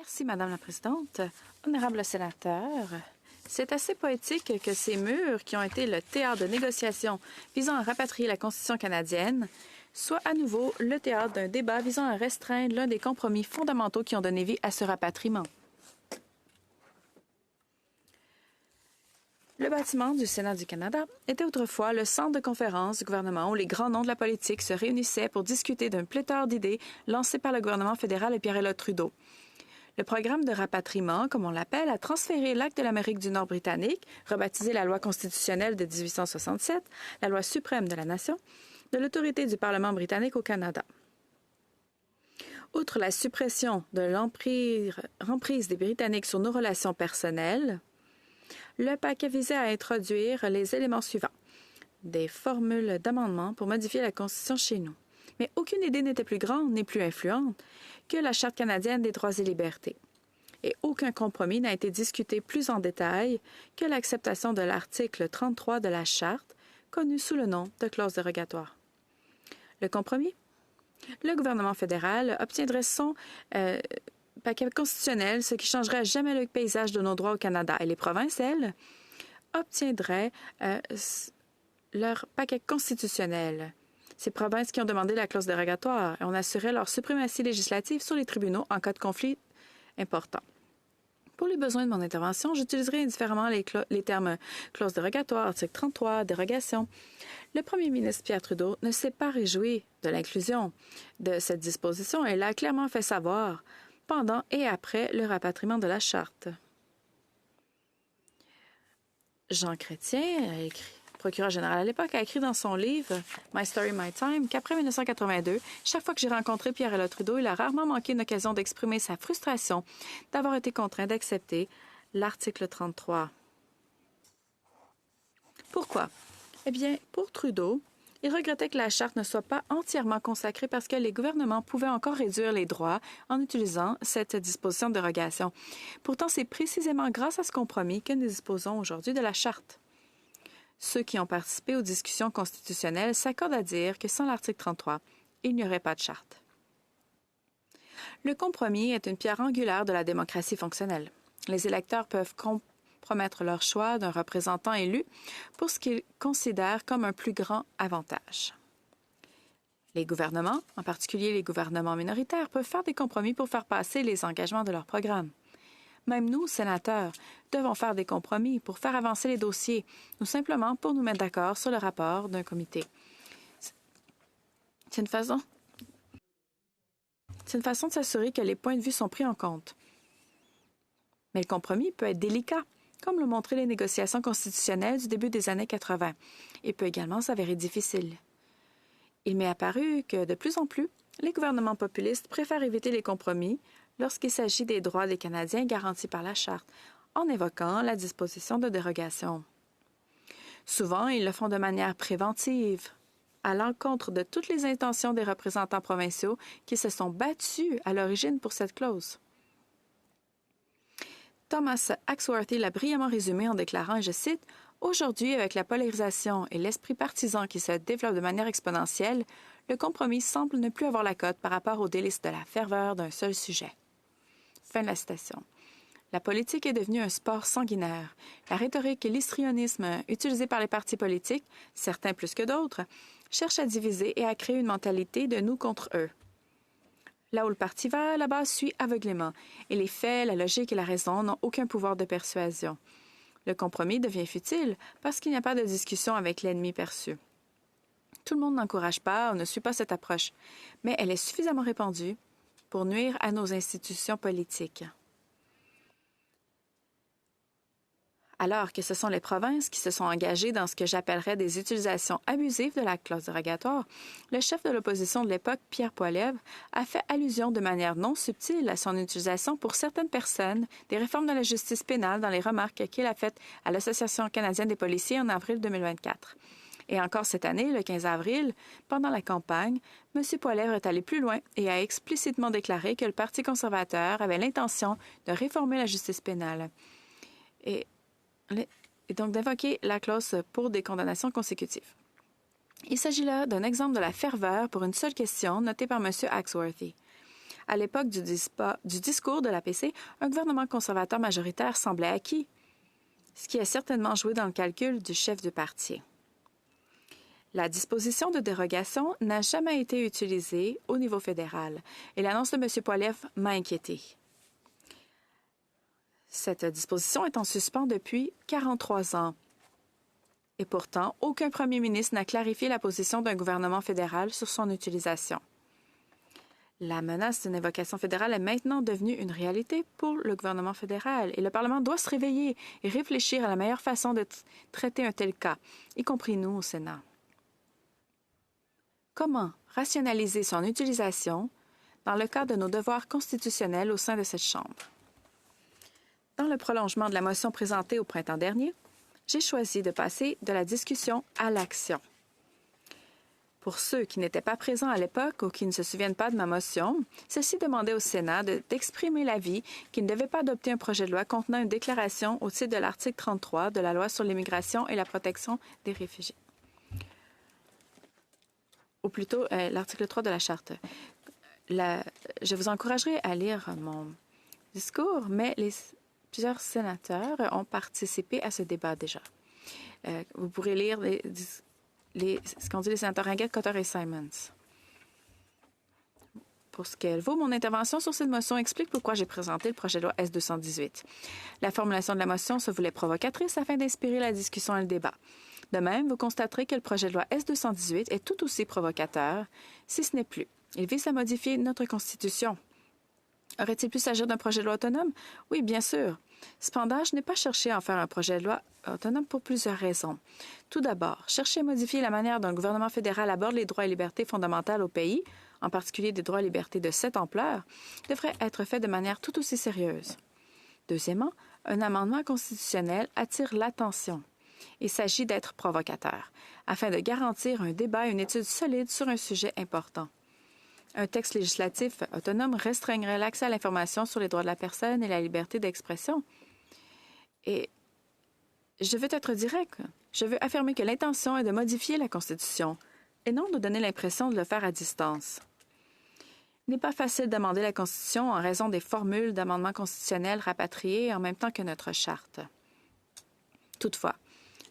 Merci, Madame la Présidente. Honorable sénateur, c'est assez poétique que ces murs, qui ont été le théâtre de négociations visant à rapatrier la Constitution canadienne, soient à nouveau le théâtre d'un débat visant à restreindre l'un des compromis fondamentaux qui ont donné vie à ce rapatriement. Le bâtiment du Sénat du Canada était autrefois le centre de conférence du gouvernement où les grands noms de la politique se réunissaient pour discuter d'un pléthore d'idées lancées par le gouvernement fédéral et Pierre-Éliott Trudeau. Le programme de rapatriement, comme on l'appelle, a transféré l'acte de l'Amérique du Nord britannique, rebaptisé la loi constitutionnelle de 1867, la loi suprême de la nation, de l'autorité du Parlement britannique au Canada. Outre la suppression de l'emprise des Britanniques sur nos relations personnelles, le paquet visait à introduire les éléments suivants. Des formules d'amendement pour modifier la Constitution chez nous. Mais aucune idée n'était plus grande ni plus influente que la Charte canadienne des droits et libertés. Et aucun compromis n'a été discuté plus en détail que l'acceptation de l'article 33 de la Charte, connu sous le nom de clause dérogatoire. Le compromis? Le gouvernement fédéral obtiendrait son paquet constitutionnel, ce qui changerait à jamais le paysage de nos droits au Canada. Et les provinces, elles, obtiendraient leur paquet constitutionnel. Ces provinces qui ont demandé la clause dérogatoire, et on assurait leur suprématie législative sur les tribunaux en cas de conflit important. Pour les besoins de mon intervention, j'utiliserai indifféremment les termes clause dérogatoire, article 33, dérogation. Le premier ministre Pierre Trudeau ne s'est pas réjoui de l'inclusion de cette disposition et l'a clairement fait savoir pendant et après le rapatriement de la Charte. Jean Chrétien a écrit. Procureur général à l'époque, a écrit dans son livre « My Story, My Time » qu'après 1982, chaque fois que j'ai rencontré Pierre-Éliott Trudeau, il a rarement manqué une occasion d'exprimer sa frustration d'avoir été contraint d'accepter l'article 33. Pourquoi? Eh bien, pour Trudeau, il regrettait que la Charte ne soit pas entièrement consacrée parce que les gouvernements pouvaient encore réduire les droits en utilisant cette disposition de dérogation. Pourtant, c'est précisément grâce à ce compromis que nous disposons aujourd'hui de la Charte. Ceux qui ont participé aux discussions constitutionnelles s'accordent à dire que sans l'article 33, il n'y aurait pas de charte. Le compromis est une pierre angulaire de la démocratie fonctionnelle. Les électeurs peuvent compromettre leur choix d'un représentant élu pour ce qu'ils considèrent comme un plus grand avantage. Les gouvernements, en particulier les gouvernements minoritaires, peuvent faire des compromis pour faire passer les engagements de leur programme. Même nous, sénateurs, devons faire des compromis pour faire avancer les dossiers, ou simplement pour nous mettre d'accord sur le rapport d'un comité. C'est une façon de s'assurer que les points de vue sont pris en compte. Mais le compromis peut être délicat, comme l'ont montré les négociations constitutionnelles du début des années 80, et peut également s'avérer difficile. Il m'est apparu que, de plus en plus, les gouvernements populistes préfèrent éviter les compromis lorsqu'il s'agit des droits des Canadiens garantis par la Charte, en évoquant la disposition de dérogation. Souvent, ils le font de manière préventive, à l'encontre de toutes les intentions des représentants provinciaux qui se sont battus à l'origine pour cette clause. Thomas Axworthy l'a brillamment résumé en déclarant, et je cite, « Aujourd'hui, avec la polarisation et l'esprit partisan qui se développent de manière exponentielle, le compromis semble ne plus avoir la cote par rapport aux délices de la ferveur d'un seul sujet. » Fin de la citation. La politique est devenue un sport sanguinaire. La rhétorique et l'histrionisme utilisés par les partis politiques, certains plus que d'autres, cherchent à diviser et à créer une mentalité de nous contre eux. Là où le parti va, la base suit aveuglément, et les faits, la logique et la raison n'ont aucun pouvoir de persuasion. Le compromis devient futile parce qu'il n'y a pas de discussion avec l'ennemi perçu. Tout le monde n'encourage pas ou ne suit pas cette approche, mais elle est suffisamment répandue pour nuire à nos institutions politiques. Alors que ce sont les provinces qui se sont engagées dans ce que j'appellerais des utilisations abusives de la clause dérogatoire, le chef de l'opposition de l'époque, Pierre Poilievre, a fait allusion de manière non subtile à son utilisation pour certaines personnes des réformes de la justice pénale dans les remarques qu'il a faites à l'Association canadienne des policiers en avril 2024. Et encore cette année, le 15 avril, pendant la campagne, M. Poilievre est allé plus loin et a explicitement déclaré que le Parti conservateur avait l'intention de réformer la justice pénale et donc d'invoquer la clause pour des condamnations consécutives. Il s'agit là d'un exemple de la ferveur pour une seule question notée par M. Axworthy. À l'époque du discours de l'APC, un gouvernement conservateur majoritaire semblait acquis, ce qui a certainement joué dans le calcul du chef du parti. La disposition de dérogation n'a jamais été utilisée au niveau fédéral et l'annonce de M. Poilievre m'a inquiété. Cette disposition est en suspens depuis 43 ans. Et pourtant, aucun premier ministre n'a clarifié la position d'un gouvernement fédéral sur son utilisation. La menace d'une invocation fédérale est maintenant devenue une réalité pour le gouvernement fédéral et le Parlement doit se réveiller et réfléchir à la meilleure façon de traiter un tel cas, y compris nous au Sénat. Comment rationaliser son utilisation dans le cadre de nos devoirs constitutionnels au sein de cette Chambre? Dans le prolongement de la motion présentée au printemps dernier, j'ai choisi de passer de la discussion à l'action. Pour ceux qui n'étaient pas présents à l'époque ou qui ne se souviennent pas de ma motion, ceci demandait au Sénat d'exprimer l'avis qu'il ne devait pas adopter un projet de loi contenant une déclaration au titre de l'article 33 de la Loi sur l'immigration et la protection des réfugiés. Ou plutôt l'article 3 de la Charte. Je vous encouragerai à lire mon discours, mais plusieurs sénateurs ont participé à ce débat déjà. Vous pourrez lire ce qu'ont dit les sénateurs Ringuette, Cotter et Simons. Pour ce qu'elle vaut, mon intervention sur cette motion explique pourquoi j'ai présenté le projet de loi S-218. La formulation de la motion se voulait provocatrice afin d'inspirer la discussion et le débat. De même, vous constaterez que le projet de loi S-218 est tout aussi provocateur, si ce n'est plus. Il vise à modifier notre Constitution. Aurait-il pu s'agir d'un projet de loi autonome? Oui, bien sûr. Cependant, je n'ai pas cherché à en faire un projet de loi autonome pour plusieurs raisons. Tout d'abord, chercher à modifier la manière dont le gouvernement fédéral aborde les droits et libertés fondamentales au pays, en particulier des droits et libertés de cette ampleur, devrait être fait de manière tout aussi sérieuse. Deuxièmement, un amendement constitutionnel attire l'attention. Il s'agit d'être provocateur, afin de garantir un débat et une étude solide sur un sujet important. Un texte législatif autonome restreindrait l'accès à l'information sur les droits de la personne et la liberté d'expression. Et je veux être direct. Je veux affirmer que l'intention est de modifier la Constitution et non de donner l'impression de le faire à distance. Il n'est pas facile d'amender la Constitution en raison des formules d'amendements constitutionnels rapatriées en même temps que notre charte. Toutefois,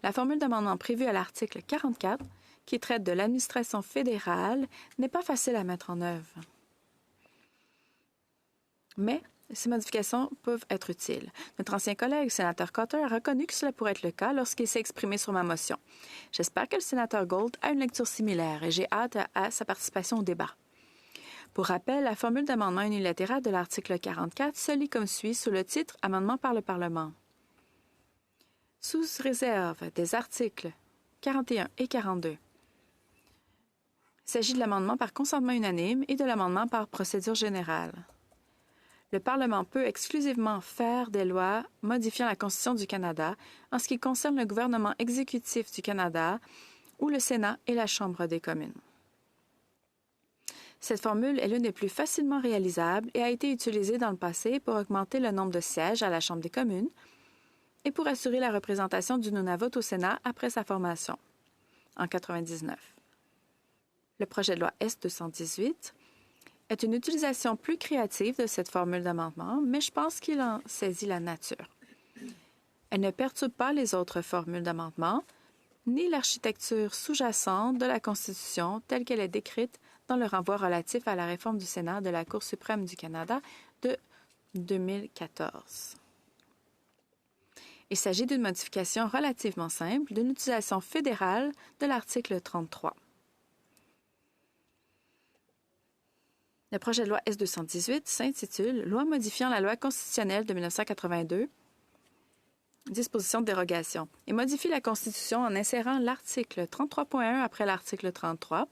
la formule d'amendement prévue à l'article 44 qui traite de l'administration fédérale n'est pas facile à mettre en œuvre. Mais ces modifications peuvent être utiles. Notre ancien collègue, le sénateur Cotter, a reconnu que cela pourrait être le cas lorsqu'il s'est exprimé sur ma motion. J'espère que le sénateur Gold a une lecture similaire et j'ai hâte à sa participation au débat. Pour rappel, la formule d'amendement unilatéral de l'article 44 se lit comme suit sous le titre « Amendement par le Parlement ». Sous réserve des articles 41 et 42. Il s'agit de l'amendement par consentement unanime et de l'amendement par procédure générale. Le Parlement peut exclusivement faire des lois modifiant la Constitution du Canada en ce qui concerne le gouvernement exécutif du Canada ou le Sénat et la Chambre des communes. Cette formule est l'une des plus facilement réalisables et a été utilisée dans le passé pour augmenter le nombre de sièges à la Chambre des communes et pour assurer la représentation du Nunavut au Sénat après sa formation, en 1999. Le projet de loi S-218 est une utilisation plus créative de cette formule d'amendement, mais je pense qu'il en saisit la nature. Elle ne perturbe pas les autres formules d'amendement, ni l'architecture sous-jacente de la Constitution telle qu'elle est décrite dans le renvoi relatif à la réforme du Sénat de la Cour suprême du Canada de 2014. Il s'agit d'une modification relativement simple d'une utilisation fédérale de l'article 33. Le projet de loi S-218 s'intitule « Loi modifiant la loi constitutionnelle de 1982, disposition de dérogation » et modifie la Constitution en insérant l'article 33.1 après l'article 33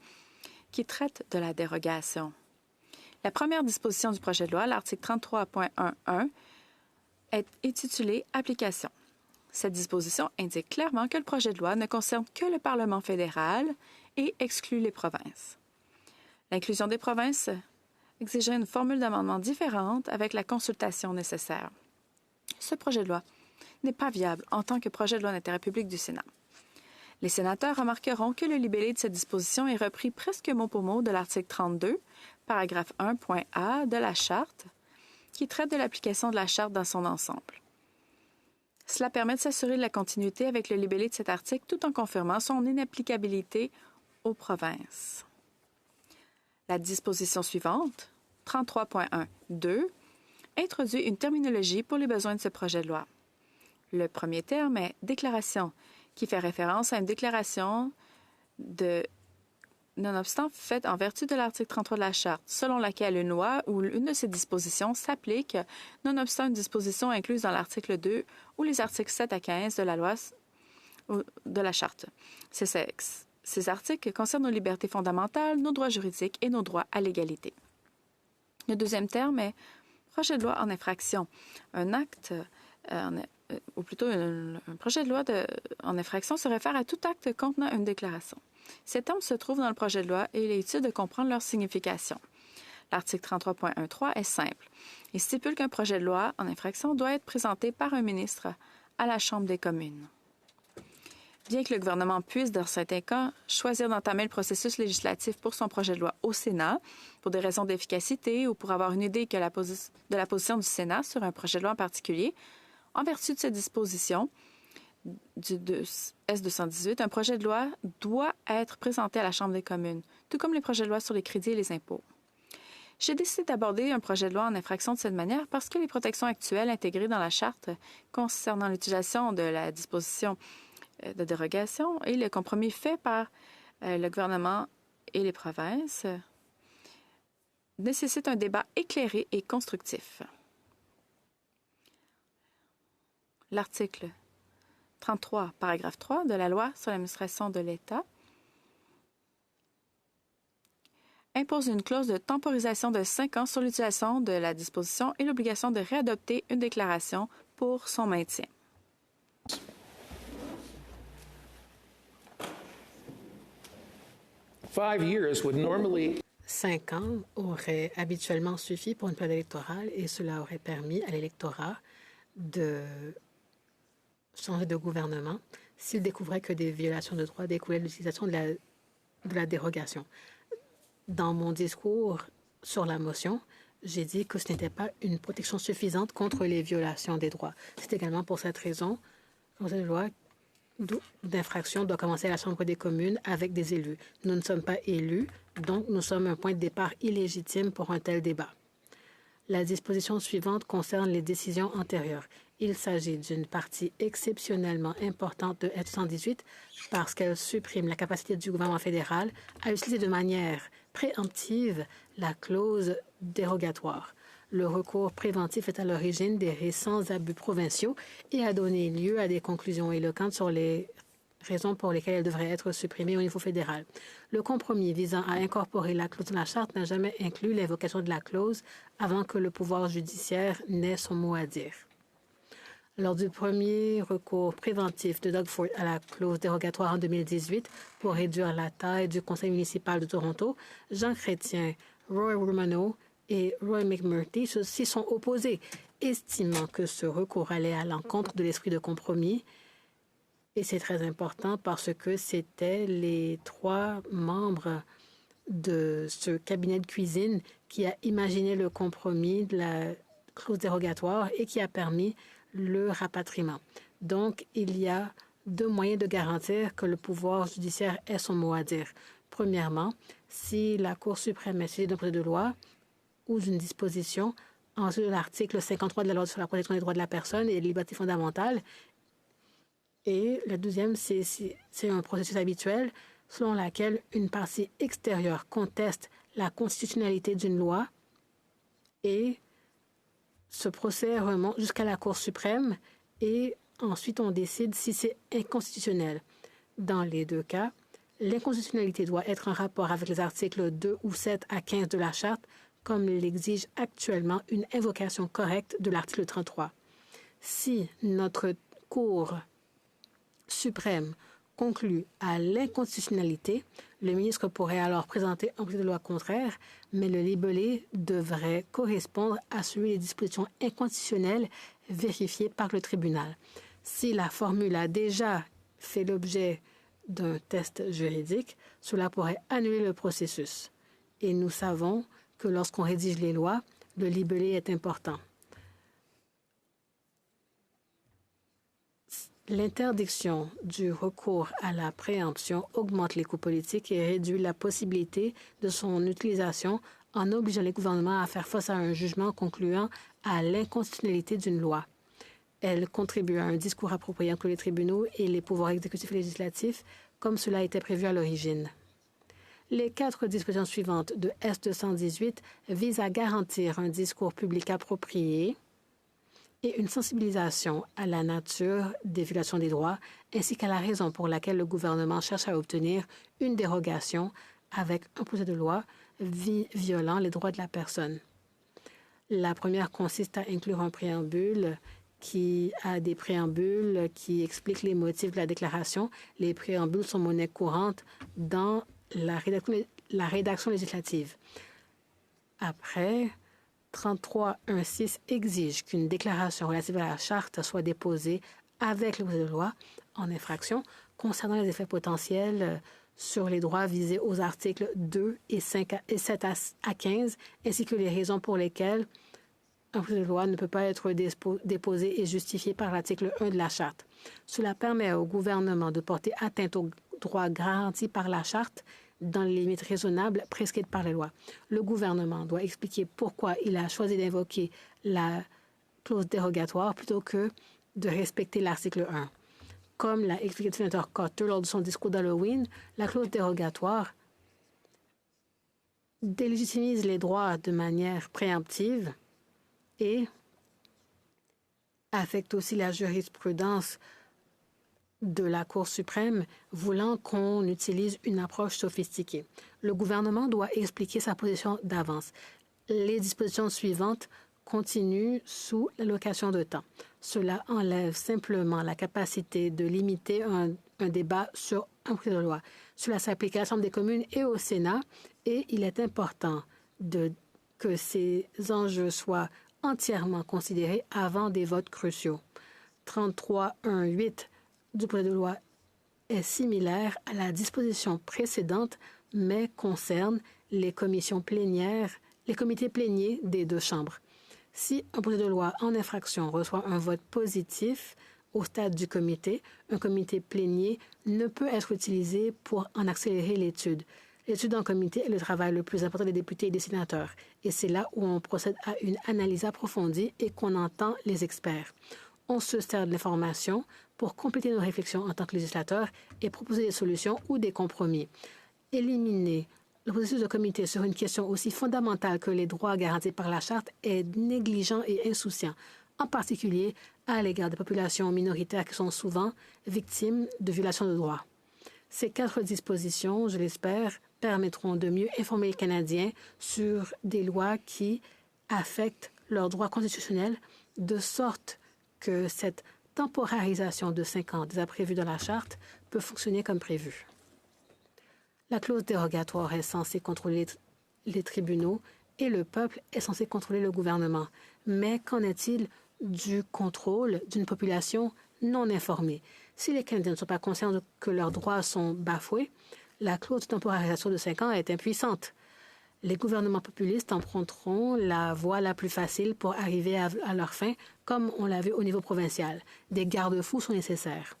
qui traite de la dérogation. La première disposition du projet de loi, l'article 33.1.1, est intitulée « Application ». Cette disposition indique clairement que le projet de loi ne concerne que le Parlement fédéral et exclut les provinces. L'inclusion des provinces exigerait une formule d'amendement différente avec la consultation nécessaire. Ce projet de loi n'est pas viable en tant que projet de loi d'intérêt public du Sénat. Les sénateurs remarqueront que le libellé de cette disposition est repris presque mot pour mot de l'article 32, paragraphe 1.a de la Charte, qui traite de l'application de la Charte dans son ensemble. Cela permet de s'assurer de la continuité avec le libellé de cet article tout en confirmant son inapplicabilité aux provinces. La disposition suivante, 33.1.2, introduit une terminologie pour les besoins de ce projet de loi. Le premier terme est « déclaration », qui fait référence à une déclaration de non-obstant faite en vertu de l'article 33 de la Charte, selon laquelle une loi ou une de ses dispositions s'applique, nonobstant une disposition incluse dans l'article 2 ou les articles 7 à 15 de la loi de la Charte. Ces articles concernent nos libertés fondamentales, nos droits juridiques et nos droits à l'égalité. Le deuxième terme est projet de loi en infraction. Un acte, ou plutôt un projet de loi en infraction se réfère à tout acte contenant une déclaration. Ces termes se trouvent dans le projet de loi et il est utile de comprendre leur signification. L'article 33.1.3 est simple. Il stipule qu'un projet de loi en infraction doit être présenté par un ministre à la Chambre des communes. Bien que le gouvernement puisse, dans certains cas, choisir d'entamer le processus législatif pour son projet de loi au Sénat, pour des raisons d'efficacité ou pour avoir une idée de la position du Sénat sur un projet de loi en particulier, en vertu de cette disposition du S-218, un projet de loi doit être présenté à la Chambre des communes, tout comme les projets de loi sur les crédits et les impôts. J'ai décidé d'aborder un projet de loi en infraction de cette manière parce que les protections actuelles intégrées dans la Charte concernant l'utilisation de la disposition de dérogation et le compromis fait par le gouvernement et les provinces nécessitent un débat éclairé et constructif. L'article 33, paragraphe 3 de la Loi sur l'administration de l'État impose une clause de temporisation de 5 ans sur l'utilisation de la disposition et l'obligation de réadopter une déclaration pour son maintien. Cinq ans auraient habituellement suffi pour une période électorale et cela aurait permis à l'électorat de changer de gouvernement s'il découvrait que des violations de droits découlaient de l'utilisation de la dérogation. Dans mon discours sur la motion, j'ai dit que ce n'était pas une protection suffisante contre les violations des droits. C'est également pour cette raison que cette loi d'infraction doit commencer à la Chambre des communes avec des élus. Nous ne sommes pas élus, donc nous sommes un point de départ illégitime pour un tel débat. La disposition suivante concerne les décisions antérieures. Il s'agit d'une partie exceptionnellement importante de S-118 parce qu'elle supprime la capacité du gouvernement fédéral à utiliser de manière préemptive la clause dérogatoire. Le recours préventif est à l'origine des récents abus provinciaux et a donné lieu à des conclusions éloquentes sur les raisons pour lesquelles elle devrait être supprimée au niveau fédéral. Le compromis visant à incorporer la clause dans la Charte n'a jamais inclus l'invocation de la clause avant que le pouvoir judiciaire n'ait son mot à dire. Lors du premier recours préventif de Doug Ford à la clause dérogatoire en 2018 pour réduire la taille du conseil municipal de Toronto, Jean Chrétien, Roy Romano et Roy McMurtry s'y sont opposés, estimant que ce recours allait à l'encontre de l'esprit de compromis. Et c'est très important parce que c'était les 3 membres de ce cabinet de cuisine qui a imaginé le compromis de la clause dérogatoire et qui a permis le rapatriement. Donc, il y a 2 moyens de garantir que le pouvoir judiciaire ait son mot à dire. Premièrement, si la Cour suprême est saisie d'un projet de loi ou d'une disposition en vertu de l'article 53 de la Loi sur la protection des droits de la personne et des libertés fondamentales. Et la deuxième, c'est un processus habituel selon lequel une partie extérieure conteste la constitutionnalité d'une loi et ce procès remonte jusqu'à la Cour suprême et ensuite on décide si c'est inconstitutionnel. Dans les 2 cas, l'inconstitutionnalité doit être en rapport avec les articles 2 ou 7 à 15 de la Charte, comme l'exige actuellement une invocation correcte de l'article 33. Si notre Cour suprême conclut à l'inconstitutionnalité, le ministre pourrait alors présenter un projet de loi contraire, mais le libellé devrait correspondre à celui des dispositions inconstitutionnelles vérifiées par le tribunal. Si la formule a déjà fait l'objet d'un test juridique, cela pourrait annuler le processus. Et nous savons que lorsqu'on rédige les lois, le libellé est important. L'interdiction du recours à la préemption augmente les coûts politiques et réduit la possibilité de son utilisation en obligeant les gouvernements à faire face à un jugement concluant à l'inconstitutionnalité d'une loi. Elle contribue à un discours approprié entre les tribunaux et les pouvoirs exécutifs et législatifs, comme cela était prévu à l'origine. Les 4 dispositions suivantes de S-218 visent à garantir un discours public approprié et une sensibilisation à la nature des violations des droits, ainsi qu'à la raison pour laquelle le gouvernement cherche à obtenir une dérogation avec un projet de loi violant les droits de la personne. La première consiste à inclure un préambule qui a des préambules qui expliquent les motifs de la déclaration. Les préambules sont monnaie courante dans la rédaction législative. Après, 33.1.6 exige qu'une déclaration relative à la charte soit déposée avec le projet de loi en infraction concernant les effets potentiels sur les droits visés aux articles 2 et 7 à 15, ainsi que les raisons pour lesquelles un projet de loi ne peut pas être déposé et justifié par l'article 1 de la Charte. Cela permet au gouvernement de porter atteinte aux droits garantis par la Charte dans les limites raisonnables prescrites par les lois. Le gouvernement doit expliquer pourquoi il a choisi d'invoquer la clause dérogatoire plutôt que de respecter l'article 1. Comme l'a expliqué le sénateur Cotter lors de son discours d'Halloween, la clause dérogatoire délégitimise les droits de manière préemptive et affecte aussi la jurisprudence de la Cour suprême, voulant qu'on utilise une approche sophistiquée. Le gouvernement doit expliquer sa position d'avance. Les dispositions suivantes continuent sous l'allocation de temps. Cela enlève simplement la capacité de limiter un débat sur un projet de loi. Cela s'applique à la Chambre des communes et au Sénat, et il est important que ces enjeux soient entièrement considérés avant des votes cruciaux. 33.1.8 du projet de loi est similaire à la disposition précédente, mais concerne les comités pléniers des 2 chambres. Si un projet de loi en infraction reçoit un vote positif au stade du comité, un comité plénier ne peut être utilisé pour en accélérer l'étude. L'étude en comité est le travail le plus important des députés et des sénateurs, et c'est là où on procède à une analyse approfondie et qu'on entend les experts. On se sert de l'information pour compléter nos réflexions en tant que législateurs et proposer des solutions ou des compromis. Éliminer le processus de comité sur une question aussi fondamentale que les droits garantis par la Charte est négligent et insouciant, en particulier à l'égard des populations minoritaires qui sont souvent victimes de violations de droits. Ces 4 dispositions, je l'espère, permettront de mieux informer les Canadiens sur des lois qui affectent leurs droits constitutionnels, de sorte que cette temporarisation de 5 ans déjà prévue dans la Charte peut fonctionner comme prévu. La clause dérogatoire est censée contrôler les tribunaux et le peuple est censé contrôler le gouvernement. Mais qu'en est-il du contrôle d'une population non informée? Si les Canadiens ne sont pas conscients que leurs droits sont bafoués, la clause de temporarisation de 5 ans est impuissante. Les gouvernements populistes emprunteront la voie la plus facile pour arriver à leur fin, comme on l'a vu au niveau provincial. Des garde-fous sont nécessaires.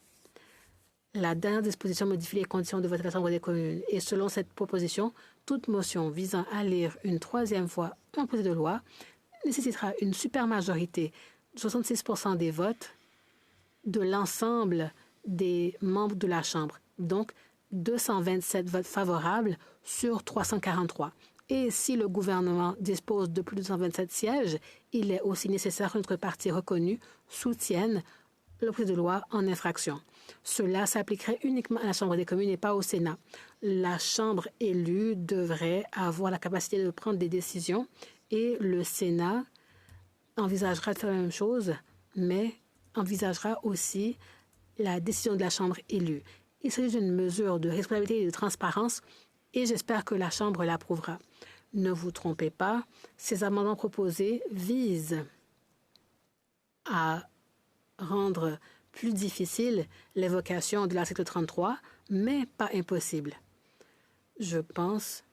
La dernière disposition modifie les conditions de vote à la Chambre des communes et selon cette proposition, toute motion visant à lire une 3e fois un projet de loi nécessitera une supermajorité de 66% des votes de l'ensemble des membres de la Chambre, donc 227 votes favorables sur 343. Et si le gouvernement dispose de plus de 227 sièges, il est aussi nécessaire que notre parti reconnu soutienne le projet de loi en infraction. Cela s'appliquerait uniquement à la Chambre des communes et pas au Sénat. La Chambre élue devrait avoir la capacité de prendre des décisions et le Sénat envisagera de faire la même chose, mais envisagera aussi la décision de la Chambre élue. Il s'agit d'une mesure de responsabilité et de transparence et j'espère que la Chambre l'approuvera. Ne vous trompez pas, ces amendements proposés visent à rendre plus difficile l'évocation de l'article 33, mais pas impossible. Je pense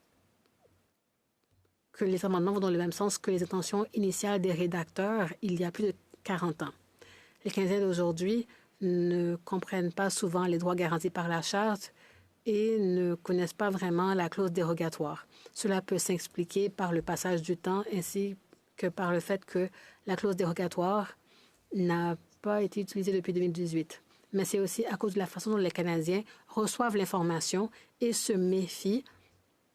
que les amendements vont dans le même sens que les intentions initiales des rédacteurs il y a plus de 40 ans. Les Canadiens d'aujourd'hui ne comprennent pas souvent les droits garantis par la Charte et ne connaissent pas vraiment la clause dérogatoire. Cela peut s'expliquer par le passage du temps ainsi que par le fait que la clause dérogatoire n'a pas été utilisée depuis 2018. Mais c'est aussi à cause de la façon dont les Canadiens reçoivent l'information et se méfient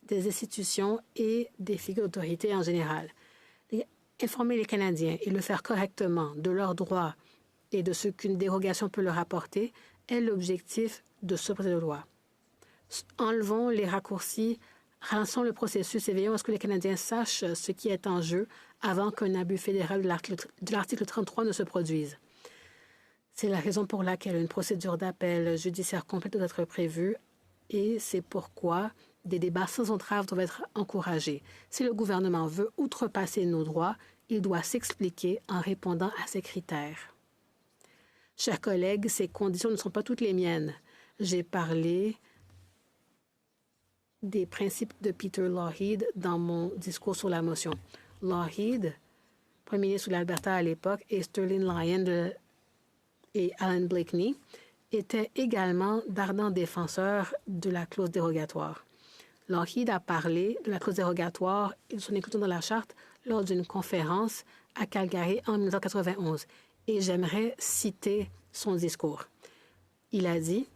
des institutions et des figures d'autorité en général. Informer les Canadiens et le faire correctement de leurs droits et de ce qu'une dérogation peut leur apporter est l'objectif de ce projet de loi. Enlevons les raccourcis, ralentissons le processus et veillons à ce que les Canadiens sachent ce qui est en jeu avant qu'un abus fédéral de l'article 33 ne se produise. C'est la raison pour laquelle une procédure d'appel judiciaire complète doit être prévue et c'est pourquoi des débats sans entrave doivent être encouragés. Si le gouvernement veut outrepasser nos droits, il doit s'expliquer en répondant à ces critères. Chers collègues, ces conditions ne sont pas toutes les miennes. J'ai parlé des principes de Peter Lougheed dans mon discours sur la motion. Lougheed, premier ministre de l'Alberta à l'époque, et Sterling Lyon et Alan Blakeney étaient également d'ardents défenseurs de la clause dérogatoire. Lougheed a parlé de la clause dérogatoire et de son inclusion dans la Charte lors d'une conférence à Calgary en 1991, et j'aimerais citer son discours. Il a dit: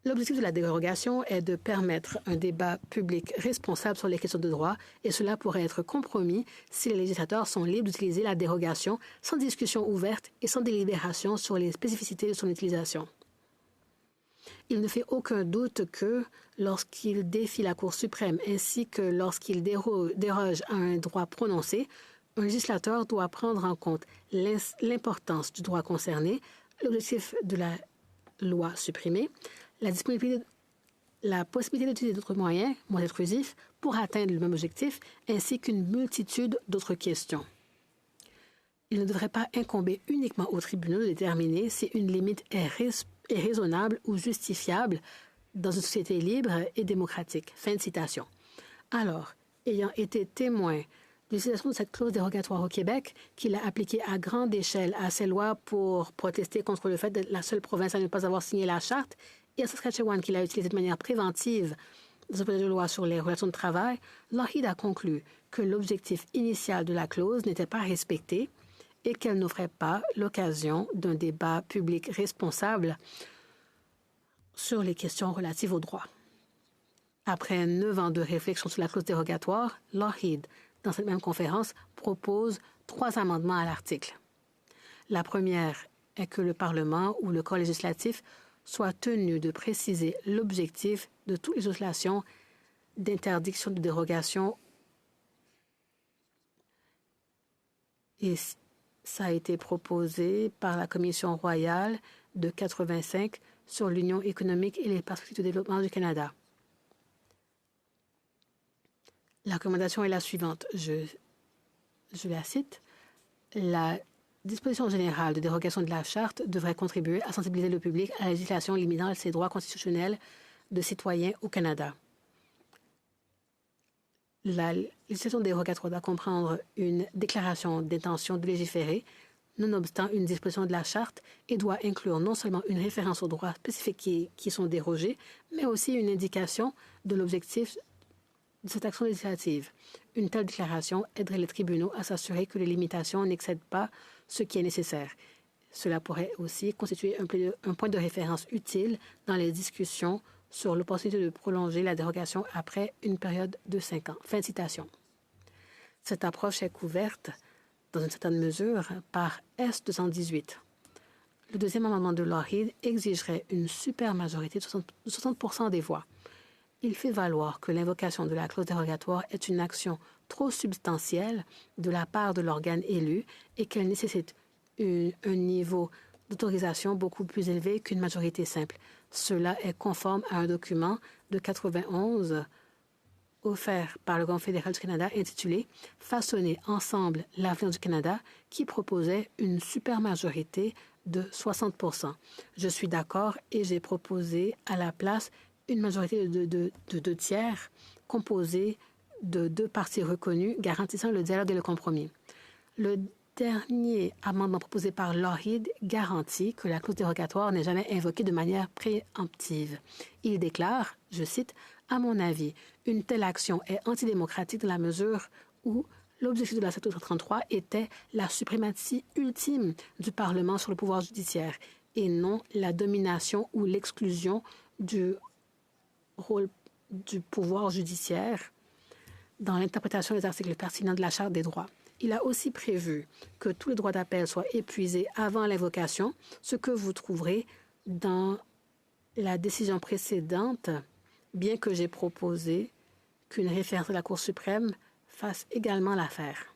l'objectif de la dérogation est de permettre un débat public responsable sur les questions de droit et cela pourrait être compromis si les législateurs sont libres d'utiliser la dérogation sans discussion ouverte et sans délibération sur les spécificités de son utilisation. Il ne fait aucun doute que lorsqu'il défie la Cour suprême ainsi que lorsqu'il déroge à un droit prononcé, un législateur doit prendre en compte l'importance du droit concerné, l'objectif de la loi supprimée, la possibilité d'utiliser d'autres moyens, moins intrusifs, pour atteindre le même objectif, ainsi qu'une multitude d'autres questions. Il ne devrait pas incomber uniquement aux tribunaux de déterminer si une limite est raisonnable ou justifiable dans une société libre et démocratique. Fin de citation. Alors, ayant été témoin de l'utilisation de cette clause dérogatoire au Québec, qu'il a appliquée à grande échelle à ses lois pour protester contre le fait d'être la seule province à ne pas avoir signé la Charte, et à Saskatchewan qu'il a utilisée de manière préventive dans ce projet de loi sur les relations de travail, Lougheed a conclu que l'objectif initial de la clause n'était pas respecté et qu'elle n'offrait pas l'occasion d'un débat public responsable sur les questions relatives aux droits. Après 9 ans de réflexion sur la clause dérogatoire, Lougheed, dans cette même conférence, propose 3 amendements à l'article. La première est que le Parlement ou le corps législatif soit tenu de préciser l'objectif de toute législation d'interdiction de dérogation. Et ça a été proposé par la Commission royale de 85 sur l'Union économique et les perspectives de développement du Canada. La recommandation est la suivante. Je la cite. La disposition générale de dérogation de la Charte devrait contribuer à sensibiliser le public à la législation limitant ses droits constitutionnels de citoyens au Canada. La législation dérogatoire doit comprendre une déclaration d'intention de légiférer, nonobstant une disposition de la Charte, et doit inclure non seulement une référence aux droits spécifiques qui sont dérogés, mais aussi une indication de l'objectif de cette action législative. Une telle déclaration aiderait les tribunaux à s'assurer que les limitations n'excèdent pas ce qui est nécessaire. Cela pourrait aussi constituer un point de référence utile dans les discussions sur l'opportunité de prolonger la dérogation après une période de 5 ans. Fin de citation. Cette approche est couverte, dans une certaine mesure, par S-218. Le deuxième amendement de Lougheed exigerait une supermajorité de 60% des voix. Il fait valoir que l'invocation de la clause dérogatoire est une action trop substantielle de la part de l'organe élu et qu'elle nécessite un niveau d'autorisation beaucoup plus élevé qu'une majorité simple. Cela est conforme à un document de 91 offert par le gouvernement fédéral du Canada intitulé « Façonner ensemble l'avenir du Canada » qui proposait une supermajorité de 60%. Je suis d'accord et j'ai proposé à la place une majorité de 2 tiers composée de 2 parties reconnues garantissant le dialogue et le compromis. Le dernier amendement proposé par Lougheed garantit que la clause dérogatoire n'est jamais invoquée de manière préemptive. Il déclare, je cite, « À mon avis, une telle action est antidémocratique dans la mesure où l'objectif de l'article 33 était la suprématie ultime du Parlement sur le pouvoir judiciaire et non la domination ou l'exclusion du rôle du pouvoir judiciaire dans l'interprétation des articles pertinents de la Charte des droits. Il a aussi prévu que tous les droits d'appel soient épuisés avant l'invocation, ce que vous trouverez dans la décision précédente, bien que j'ai proposé qu'une référence à la Cour suprême fasse également l'affaire.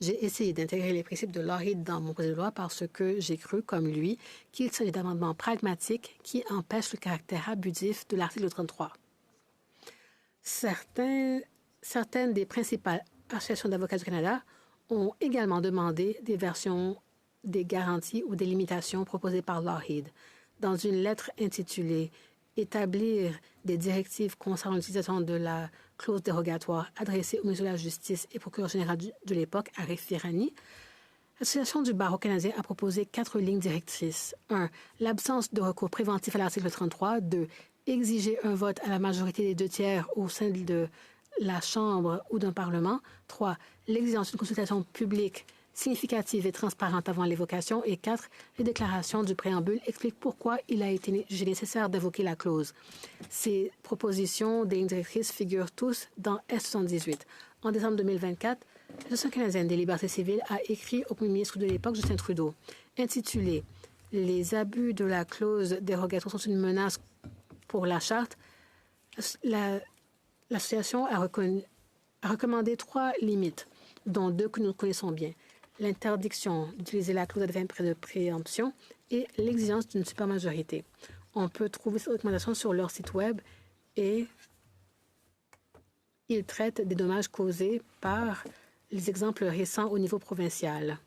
J'ai essayé d'intégrer les principes de Lougheed dans mon projet de loi parce que j'ai cru, comme lui, qu'il s'agit d'amendements pragmatiques qui empêchent le caractère abusif de l'article 33. Certaines des principales associations d'avocats du Canada ont également demandé des versions des garanties ou des limitations proposées par Lougheed. Dans une lettre intitulée « Établir des directives concernant l'utilisation de la clause dérogatoire adressée au ministre de la Justice et procureur général de l'époque, Arif Virani », l'Association du barreau canadien a proposé 4 lignes directrices. 1. L'absence de recours préventif à l'article 33. 2. Exiger un vote à la majorité des 2 tiers au sein de la Chambre ou d'un Parlement. 3. L'exigence d'une consultation publique significative et transparente avant l'évocation. Et 4. Les déclarations du préambule expliquent pourquoi il a été jugé nécessaire d'invoquer la clause. Ces propositions des lignes directrices figurent tous dans S78. En décembre 2024, l'Association canadienne des libertés civiles a écrit au premier ministre de l'époque, Justin Trudeau, intitulé « Les abus de la clause dérogatoire sont une menace pour la Charte ». L'association a recommandé 3 limites, dont 2 que nous connaissons bien. L'interdiction d'utiliser la clause de préemption et l'exigence d'une supermajorité. On peut trouver ces recommandations sur leur site Web et ils traitent des dommages causés par les exemples récents au niveau provincial.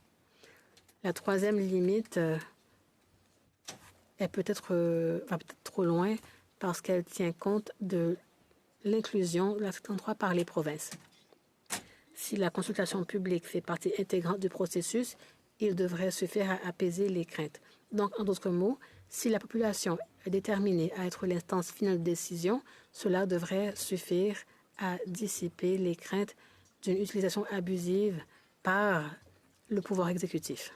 La 3e limite va peut-être trop loin parce qu'elle tient compte de l'inclusion de l'article 33 par les provinces. Si la consultation publique fait partie intégrante du processus, il devrait suffire à apaiser les craintes. Donc, en d'autres mots, si la population est déterminée à être l'instance finale de décision, cela devrait suffire à dissiper les craintes d'une utilisation abusive par le pouvoir exécutif.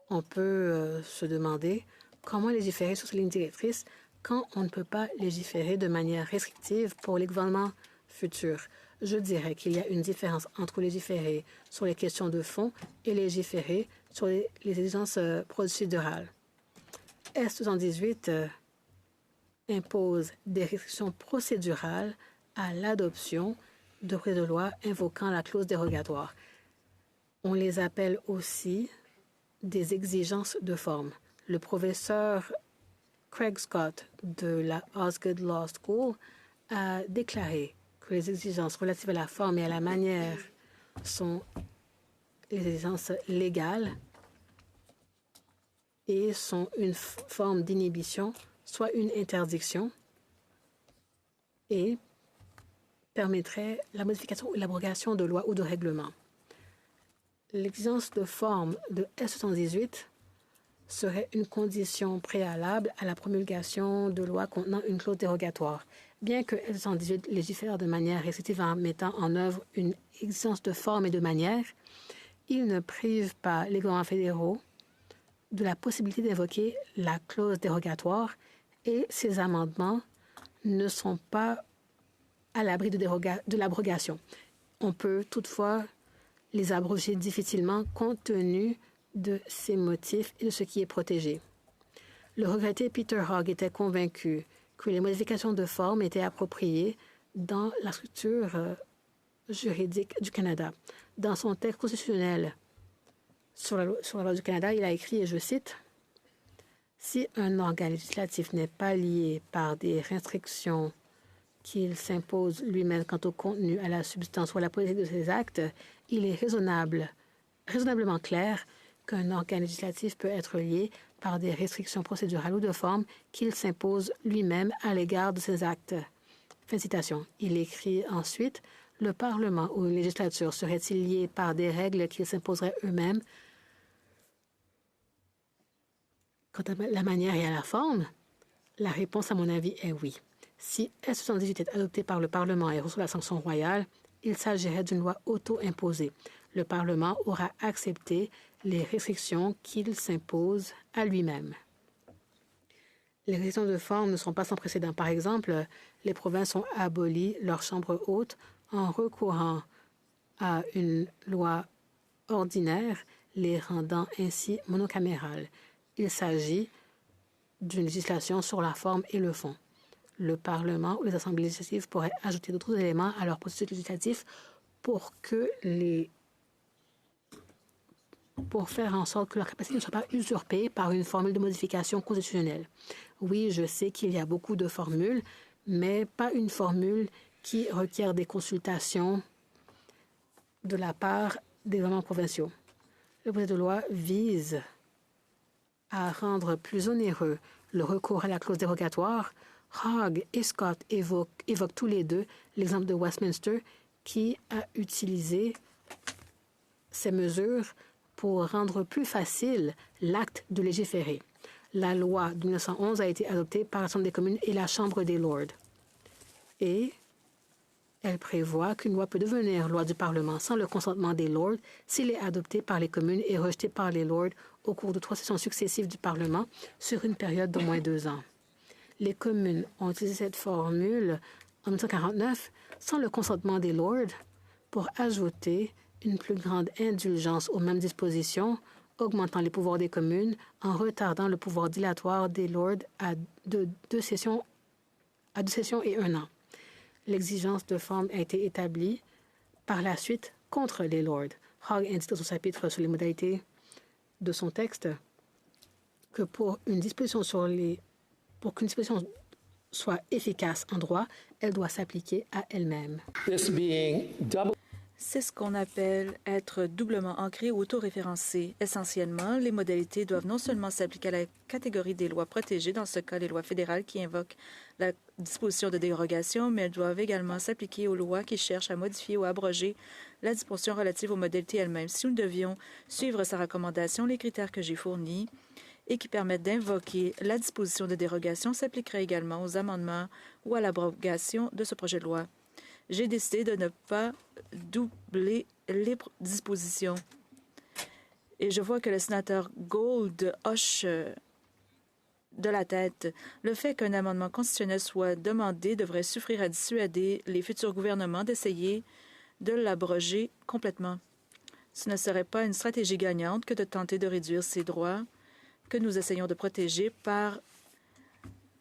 On peut se demander comment légiférer sur ces lignes directrices quand on ne peut pas légiférer de manière restrictive pour les gouvernements futurs. Je dirais qu'il y a une différence entre légiférer sur les questions de fond et légiférer sur les exigences procédurales. S78 impose des restrictions procédurales à l'adoption de projets de loi invoquant la clause dérogatoire. On les appelle aussi des exigences de forme. Le professeur Craig Scott de la Osgoode Law School a déclaré que les exigences relatives à la forme et à la manière sont les exigences légales et sont une forme d'inhibition, soit une interdiction, et permettrait la modification ou l'abrogation de lois ou de règlements. L'exigence de forme de S78 serait une condition préalable à la promulgation de lois contenant une clause dérogatoire. Bien que S78 légifère de manière restrictive en mettant en œuvre une exigence de forme et de manière, il ne prive pas les gouvernements fédéraux de la possibilité d'invoquer la clause dérogatoire et ces amendements ne sont pas à l'abri de l'abrogation. On peut toutefois les abroger difficilement compte tenu de ces motifs et de ce qui est protégé. Le regretté Peter Hogg était convaincu que les modifications de forme étaient appropriées dans la structure juridique du Canada. Dans son texte constitutionnel sur la loi du Canada, il a écrit, et je cite, « Si un organe législatif n'est pas lié par des restrictions qu'il s'impose lui-même quant au contenu, à la substance ou à la politique de ses actes, il est raisonnablement clair qu'un organe législatif peut être lié par des restrictions procédurales ou de forme qu'il s'impose lui-même à l'égard de ses actes. Fin de citation. Il écrit ensuite « Le Parlement ou une législature serait-il lié par des règles qu'ils s'imposeraient eux-mêmes quant à la manière et à la forme? » La réponse, à mon avis, est oui. Si S78 est adopté par le Parlement et reçoit la sanction royale, il s'agirait d'une loi auto-imposée. Le Parlement aura accepté les restrictions qu'il s'impose à lui-même. Les restrictions de forme ne sont pas sans précédent. Par exemple, les provinces ont aboli leur chambre haute en recourant à une loi ordinaire, les rendant ainsi monocamérales. Il s'agit d'une législation sur la forme et le fond. Le Parlement ou les assemblées législatives pourraient ajouter d'autres éléments à leur processus législatif pour faire en sorte que leur capacité ne soit pas usurpée par une formule de modification constitutionnelle. Oui, je sais qu'il y a beaucoup de formules, mais pas une formule qui requiert des consultations de la part des gouvernements provinciaux. Le projet de loi vise à rendre plus onéreux le recours à la clause dérogatoire. Hogg et Scott évoquent tous les deux l'exemple de Westminster qui a utilisé ces mesures pour rendre plus facile l'acte de légiférer. La loi de 1911 a été adoptée par la Chambre des communes et la Chambre des lords. Et elle prévoit qu'une loi peut devenir loi du Parlement sans le consentement des lords s'il est adopté par les communes et rejeté par les lords au cours de 3 sessions successives du Parlement sur une période d'au moins 2 ans. Les communes ont utilisé cette formule en 1949 sans le consentement des lords pour ajouter une plus grande indulgence aux mêmes dispositions, augmentant les pouvoirs des communes en retardant le pouvoir dilatoire des lords à 2 sessions et 1 an. L'exigence de forme a été établie par la suite contre les lords. Hogg indique dans son chapitre sur les modalités de son texte que pour qu'une disposition soit efficace en droit, elle doit s'appliquer à elle-même. C'est ce qu'on appelle être doublement ancré ou autoréférencé. Essentiellement, les modalités doivent non seulement s'appliquer à la catégorie des lois protégées, dans ce cas les lois fédérales qui invoquent la disposition de dérogation, mais elles doivent également s'appliquer aux lois qui cherchent à modifier ou à abroger la disposition relative aux modalités elles-mêmes. Si nous devions suivre sa recommandation, les critères que j'ai fournis et qui permettent d'invoquer la disposition de dérogation s'appliqueraient également aux amendements ou à l'abrogation de ce projet de loi. J'ai décidé de ne pas doubler les dispositions. Et je vois que le sénateur Gold hoche de la tête. Le fait qu'un amendement constitutionnel soit demandé devrait suffire à dissuader les futurs gouvernements d'essayer de l'abroger complètement. Ce ne serait pas une stratégie gagnante que de tenter de réduire ces droits que nous essayons de protéger par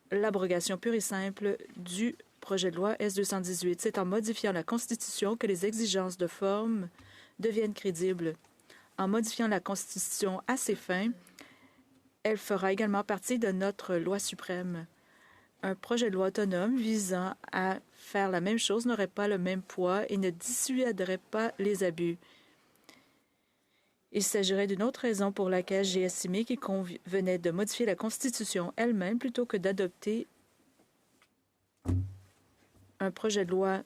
l'abrogation pure et simple du projet de loi S-218. C'est en modifiant la Constitution que les exigences de forme deviennent crédibles. En modifiant la Constitution à ces fins, elle fera également partie de notre loi suprême. Un projet de loi autonome visant à faire la même chose n'aurait pas le même poids et ne dissuaderait pas les abus. Il s'agirait d'une autre raison pour laquelle j'ai estimé qu'il convenait de modifier la Constitution elle-même plutôt que d'adopter un projet de loi.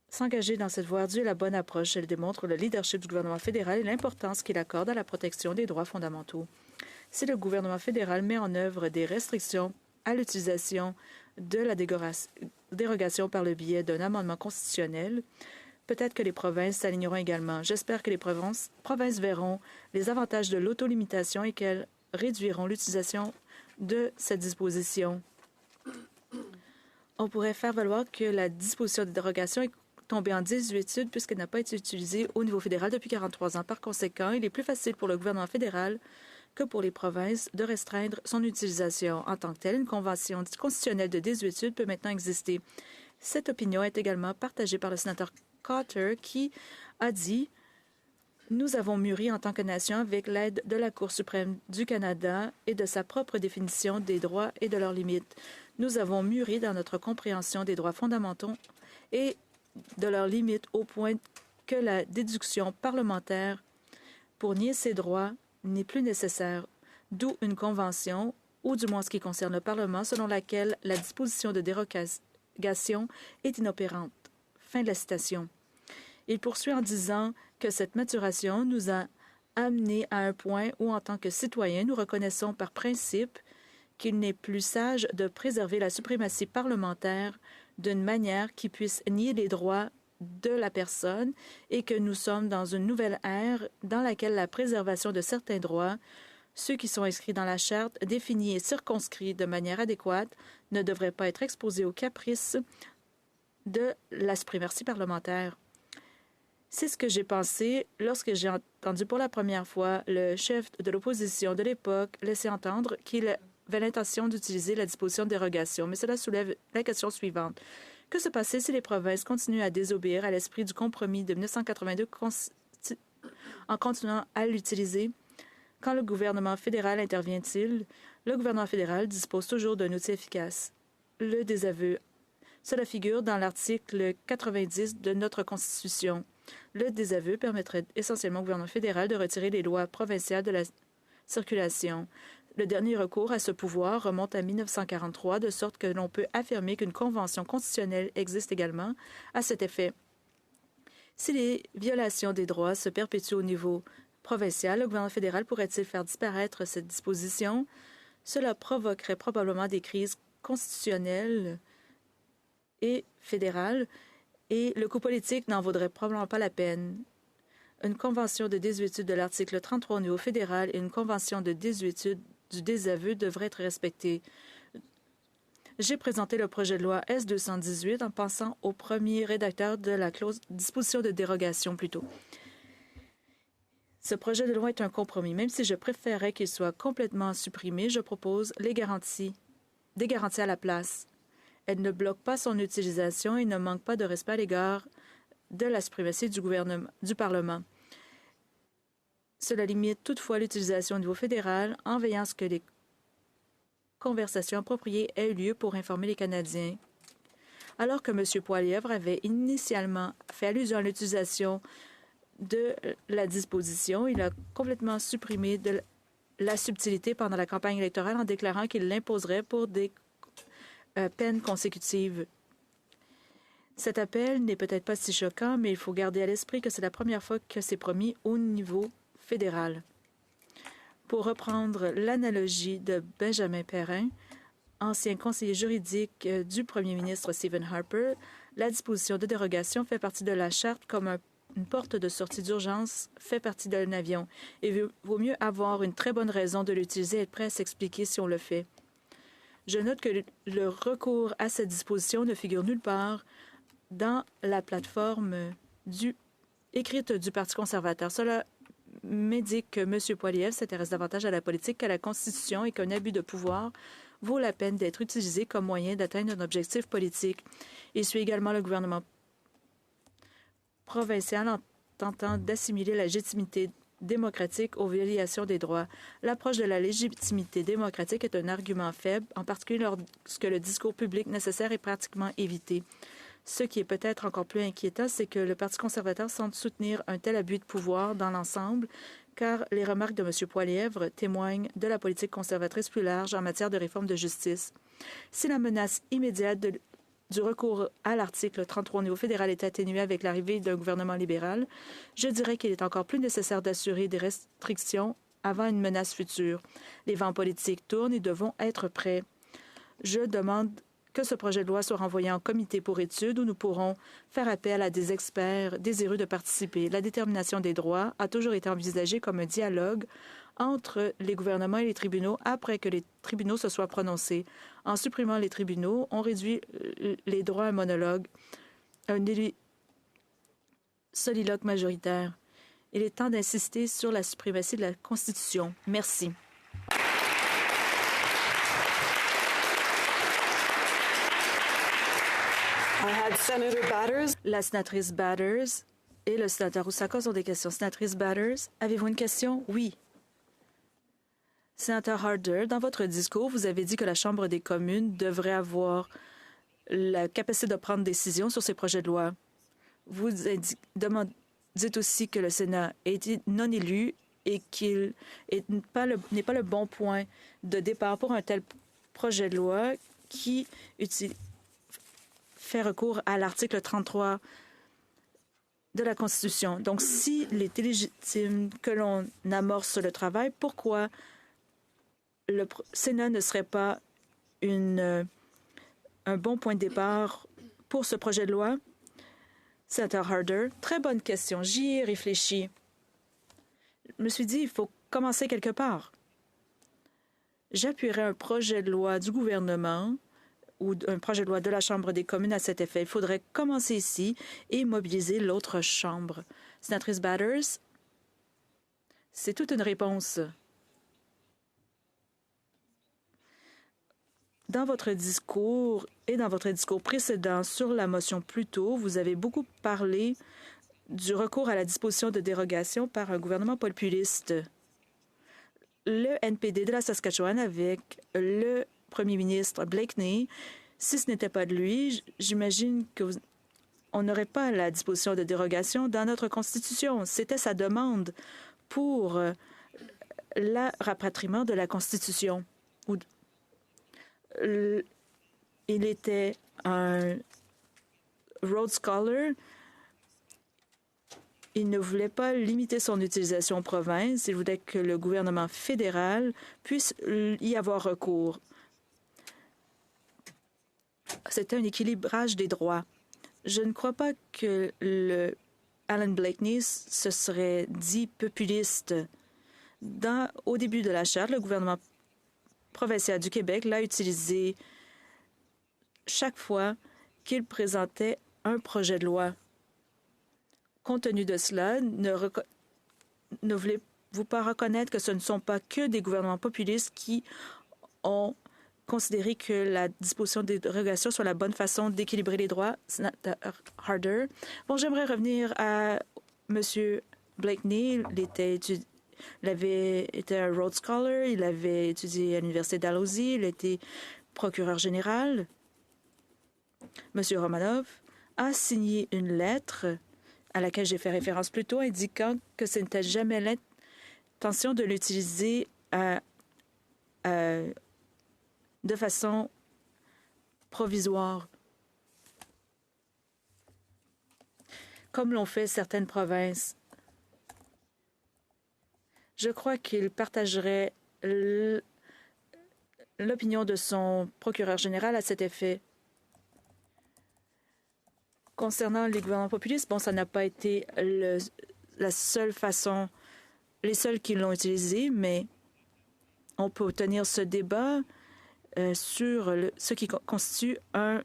S'engager dans cette voie due à la bonne approche, elle démontre le leadership du gouvernement fédéral et l'importance qu'il accorde à la protection des droits fondamentaux. Si le gouvernement fédéral met en œuvre des restrictions à l'utilisation de la dérogation par le biais d'un amendement constitutionnel, peut-être que les provinces s'aligneront également. J'espère que les provinces verront les avantages de l'autolimitation et qu'elles réduiront l'utilisation de cette disposition. On pourrait faire valoir que la disposition de dérogation est tombée en désuétude puisqu'elle n'a pas été utilisée au niveau fédéral depuis 43 ans. Par conséquent, il est plus facile pour le gouvernement fédéral que pour les provinces de restreindre son utilisation. En tant que telle, une convention constitutionnelle de désuétude peut maintenant exister. Cette opinion est également partagée par le sénateur Cotter qui a dit « Nous avons mûri en tant que nation avec l'aide de la Cour suprême du Canada et de sa propre définition des droits et de leurs limites. Nous avons mûri dans notre compréhension des droits fondamentaux et de leurs limites au point que la déduction parlementaire pour nier ces droits n'est plus nécessaire, d'où une convention, ou du moins en ce qui concerne le Parlement, selon laquelle la disposition de dérogation est inopérante. Fin de la citation. Il poursuit en disant que cette maturation nous a amenés à un point où, en tant que citoyens, nous reconnaissons par principe qu'il n'est plus sage de préserver la suprématie parlementaire d'une manière qui puisse nier les droits de la personne et que nous sommes dans une nouvelle ère dans laquelle la préservation de certains droits, ceux qui sont inscrits dans la Charte, définis et circonscrits de manière adéquate, ne devraient pas être exposés aux caprices de la suprématie parlementaire. C'est ce que j'ai pensé lorsque j'ai entendu pour la première fois le chef de l'opposition de l'époque laisser entendre qu'il avait l'intention d'utiliser la disposition de dérogation. Mais cela soulève la question suivante. Que se passer si les provinces continuent à désobéir à l'esprit du compromis de 1982 en continuant à l'utiliser? Quand le gouvernement fédéral intervient-il? Le gouvernement fédéral dispose toujours d'un outil efficace, le désaveu. Cela figure dans l'article 90 de notre Constitution. Le désaveu permettrait essentiellement au gouvernement fédéral de retirer les lois provinciales de la circulation. Le dernier recours à ce pouvoir remonte à 1943, de sorte que l'on peut affirmer qu'une convention constitutionnelle existe également à cet effet. Si les violations des droits se perpétuent au niveau provincial, le gouvernement fédéral pourrait-il faire disparaître cette disposition? Cela provoquerait probablement des crises constitutionnelles et fédérales, et le coût politique n'en vaudrait probablement pas la peine. Une convention de désuétude de l'article 33 au niveau fédéral et une convention de désuétude du désaveu devraient être respectées. J'ai présenté le projet de loi S-218 en pensant au premier rédacteur de la disposition de dérogation plutôt. Ce projet de loi est un compromis. Même si je préférais qu'il soit complètement supprimé, je propose des garanties à la place. Elle ne bloque pas son utilisation et ne manque pas de respect à l'égard de la suprématie du Parlement. Cela limite toutefois l'utilisation au niveau fédéral en veillant à ce que les conversations appropriées aient eu lieu pour informer les Canadiens. Alors que M. Poilievre avait initialement fait allusion à l'utilisation de la disposition, il a complètement supprimé de la subtilité pendant la campagne électorale en déclarant qu'il l'imposerait pour des peines consécutives. Cet appel n'est peut-être pas si choquant, mais il faut garder à l'esprit que c'est la première fois que c'est promis au niveau fédéral. Pour reprendre l'analogie de Benjamin Perrin, ancien conseiller juridique du premier ministre Stephen Harper, la disposition de dérogation fait partie de la Charte comme une porte de sortie d'urgence fait partie d'un avion. Il vaut mieux avoir une très bonne raison de l'utiliser et être prêt à s'expliquer si on le fait. Je note que le recours à cette disposition ne figure nulle part dans la plateforme écrite du Parti conservateur. Cela m'indique que M. Poilievre s'intéresse davantage à la politique qu'à la Constitution et qu'un abus de pouvoir vaut la peine d'être utilisé comme moyen d'atteindre un objectif politique. Il suit également le gouvernement provincial en tentant d'assimiler la légitimité démocratique aux violations des droits. L'approche de la légitimité démocratique est un argument faible, en particulier lorsque le discours public nécessaire est pratiquement évité. Ce qui est peut-être encore plus inquiétant, c'est que le Parti conservateur semble soutenir un tel abus de pouvoir dans l'ensemble, car les remarques de M. Poilievre témoignent de la politique conservatrice plus large en matière de réforme de justice. Si la menace immédiate du recours à l'article 33 au niveau fédéral est atténuée avec l'arrivée d'un gouvernement libéral, je dirais qu'il est encore plus nécessaire d'assurer des restrictions avant une menace future. Les vents politiques tournent et devons être prêts. Je demande que ce projet de loi soit renvoyé en comité pour étude où nous pourrons faire appel à des experts désireux de participer. La détermination des droits a toujours été envisagée comme un dialogue entre les gouvernements et les tribunaux après que les tribunaux se soient prononcés. En supprimant les tribunaux, on réduit les droits à un monologue, à un soliloque majoritaire. Il est temps d'insister sur la suprématie de la Constitution. Merci. La sénatrice Batters et le sénateur Roussakos ont des questions. Sénatrice Batters, avez-vous une question? Oui. Sénateur Harder, dans votre discours, vous avez dit que la Chambre des communes devrait avoir la capacité de prendre des décisions sur ces projets de loi. Vous dites aussi que le Sénat est non élu et qu'il n'est pas le bon point de départ pour un tel projet de loi qui fait recours à l'article 33 de la Constitution. Donc, s'il est illégitime que l'on amorce le travail, pourquoi le Sénat ne serait pas un bon point de départ pour ce projet de loi? Sénateur Harder, très bonne question. J'y ai réfléchi. Je me suis dit, il faut commencer quelque part. J'appuierai un projet de loi du gouvernement ou un projet de loi de la Chambre des communes à cet effet. Il faudrait commencer ici et mobiliser l'autre chambre. Sénatrice Batters, c'est toute une réponse. Dans votre discours et dans votre discours précédent sur la motion plus tôt, vous avez beaucoup parlé du recours à la disposition de dérogation par un gouvernement populiste. Le NPD de la Saskatchewan avec le premier ministre Blakeney, si ce n'était pas de lui, j'imagine qu'on n'aurait pas la disposition de dérogation dans notre Constitution. C'était sa demande pour le rapatriement de la Constitution. Il était un Rhodes Scholar. Il ne voulait pas limiter son utilisation aux provinces. Il voulait que le gouvernement fédéral puisse y avoir recours. C'était un équilibrage des droits. Je ne crois pas que Alan Blakeney se serait dit populiste. Au début de la Charte, le gouvernement provincial du Québec l'a utilisé chaque fois qu'il présentait un projet de loi. Compte tenu de cela, ne voulez-vous pas reconnaître que ce ne sont pas que des gouvernements populistes qui ont considéré que la disposition des dérogations soit la bonne façon d'équilibrer les droits? Sénateur Harder. Bon, j'aimerais revenir à M. Blakeney. Il avait été un Rhodes Scholar, il avait étudié à l'Université Dalhousie, il était procureur général. M. Romanov a signé une lettre à laquelle j'ai fait référence plus tôt, indiquant que ce n'était jamais l'intention de l'utiliser de façon provisoire, comme l'ont fait certaines provinces. Je crois qu'il partagerait l'opinion de son procureur général à cet effet. Concernant les gouvernements populistes, bon, ça n'a pas été la seule façon, les seuls qui l'ont utilisé, mais on peut tenir ce débat sur ce qui constitue un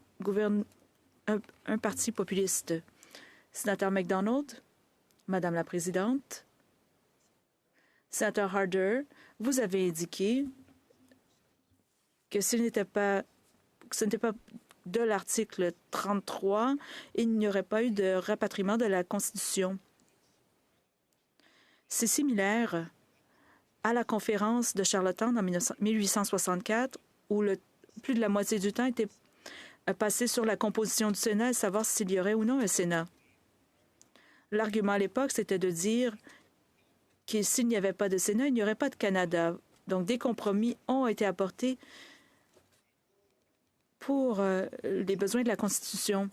parti populiste. Sénateur MacDonald, Madame la Présidente, Sénateur Harder, vous avez indiqué que ce n'était pas de l'article 33, il n'y aurait pas eu de rapatriement de la Constitution. C'est similaire à la conférence de Charlottetown en 1864, où plus de la moitié du temps était passé sur la composition du Sénat et savoir s'il y aurait ou non un Sénat. L'argument à l'époque, c'était de dire que s'il n'y avait pas de Sénat, il n'y aurait pas de Canada. Donc, des compromis ont été apportés pour les besoins de la Constitution.